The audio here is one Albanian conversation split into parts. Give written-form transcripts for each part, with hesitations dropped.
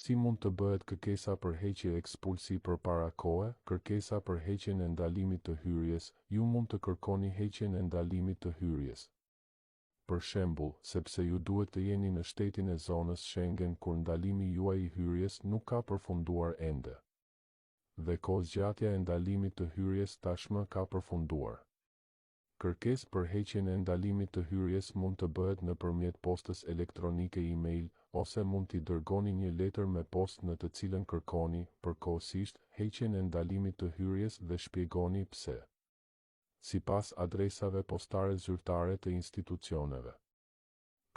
Si mund të bëhet kërkesa për heqje ekspulsi përpara kohe? Kërkesa për heqjen e ndalimit të hyrjes. Ju mund të kërkoni heqjen e ndalimit të hyrjes. Për shembull, sepse ju duhet të jeni në shtetin e zonës Schengen kur ndalimi juaj I hyrjes nuk ka përfunduar ende. Dhe kohëzgjatja e ndalimit të hyrjes tashmë ka përfunduar. Kërkesë për heqjen e ndalimit të hyrjes mund të bëhet nëpërmjet postës elektronike email, ose mund t'i dërgoni një letër me postë në të cilën kërkoni, përkohësisht, heqjen e ndalimit të hyrjes dhe shpjegoni pse. Sipas adresave postare zyrtare të institucioneve.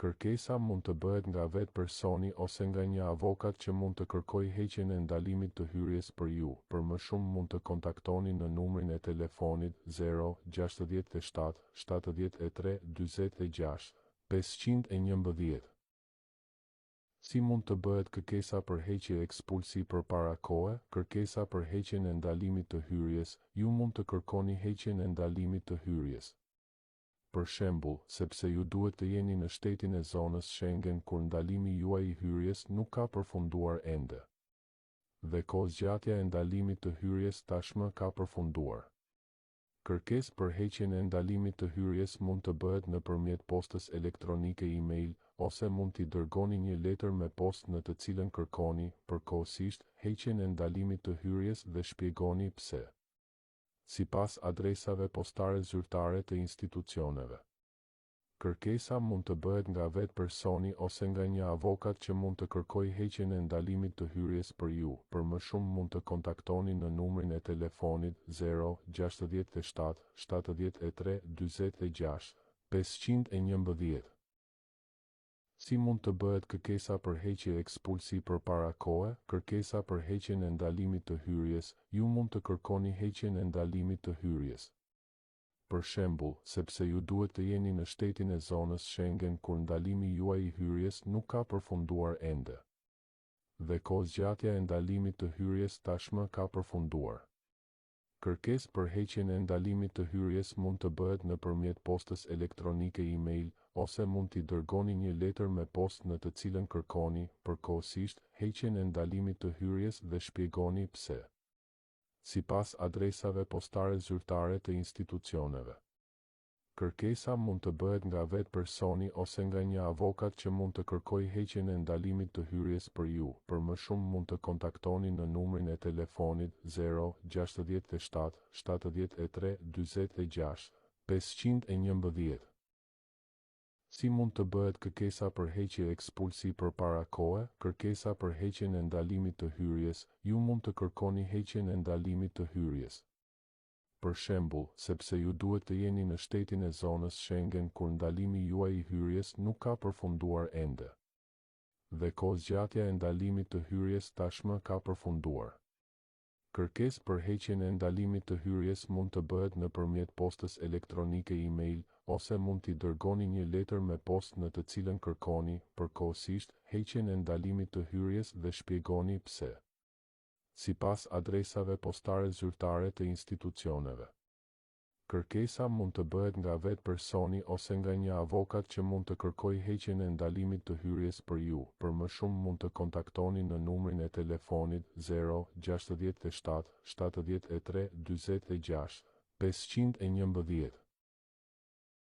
Kërkesa mund të bëhet nga vetë personi ose nga një avokat që mund të kërkojë heqjen e ndalimit të hyrjes për ju. Për më shumë mund të kontaktoni në numrin e telefonit 067 73 46 511. Si mund të bëhet kërkesa për heqje ekspulsi përpara kohe? Kërkesa për heqjen e ndalimit të hyrjes. Ju mund të kërkoni heqjen e ndalimit të hyrjes. Për shembull, sepse ju duhet të jeni në shtetin e zonës Schengen kur ndalimi juaj I hyrjes nuk ka përfunduar ende. Dhe kohëzgjatja e ndalimit të hyrjes tashmë ka përfunduar. Kërkesë për heqjen e ndalimit të hyrjes mund të bëhet nëpërmjet postës elektronike email, ose mund t'i dërgoni një letër me postë në të cilën kërkoni, përkohësisht, heqjen e ndalimit të hyrjes dhe shpjegoni pse. Sipas adresave postare zyrtare të institucioneve. Kërkesa mund të bëhet nga vetë personi ose nga një avokat që mund të kërkojë heqjen e ndalimit të hyrjes për ju. Për më shumë mund të kontaktoni në numrin e telefonit 067 73 46 511. Si mund të bëhet kërkesa për heqje ekspulsi përpara kohe? Kërkesa për heqjen e ndalimit të hyrjes. Ju mund të kërkoni heqjen e ndalimit të hyrjes. Për shembull, sepse ju duhet të jeni në shtetin e zonës Schengen kur ndalimi juaj I hyrjes nuk ka përfunduar ende. Dhe kohëzgjatja e ndalimit të hyrjes tashmë ka përfunduar. Kërkesë për heqjen e ndalimit të hyrjes mund të bëhet nëpërmjet postës elektronike email, ose mund t'i dërgoni një letër me postë në të cilën kërkoni, përkohësisht, heqjen e ndalimit të hyrjes dhe shpjegoni pse. Sipas adresave postare zyrtare të institucioneve. Kërkesa mund të bëhet nga vetë personi ose nga një avokat që mund të kërkojë heqjen e ndalimit të hyrjes për ju. Për më shumë mund të kontaktoni në numrin e telefonit 067 73 46 511. Si mund të bëhet kërkesa për heqje ekspulsi përpara kohe? Kërkesa për heqjen e ndalimit të hyrjes. Ju mund të kërkoni heqjen e ndalimit të hyrjes. Për shembull, sepse ju duhet të jeni në shtetin e zonës Schengen kur ndalimi juaj I hyrjes nuk ka përfunduar ende. Dhe kohëzgjatja e ndalimit të hyrjes tashmë ka përfunduar. Kërkesë për heqjen e ndalimit të hyrjes mund të bëhet nëpërmjet postës elektronike email, ose mund t'i dërgoni një letër me postë në të cilën kërkoni, përkohësisht, heqjen e ndalimit të hyrjes dhe shpjegoni pse. Sipas adresave postare zyrtare të institucioneve. Kërkesa mund të bëhet nga vetë personi ose nga një avokat që mund të kërkojë heqjen e ndalimit të hyrjes për ju. Për më shumë mund të kontaktoni në numrin e telefonit 067 73 46 511.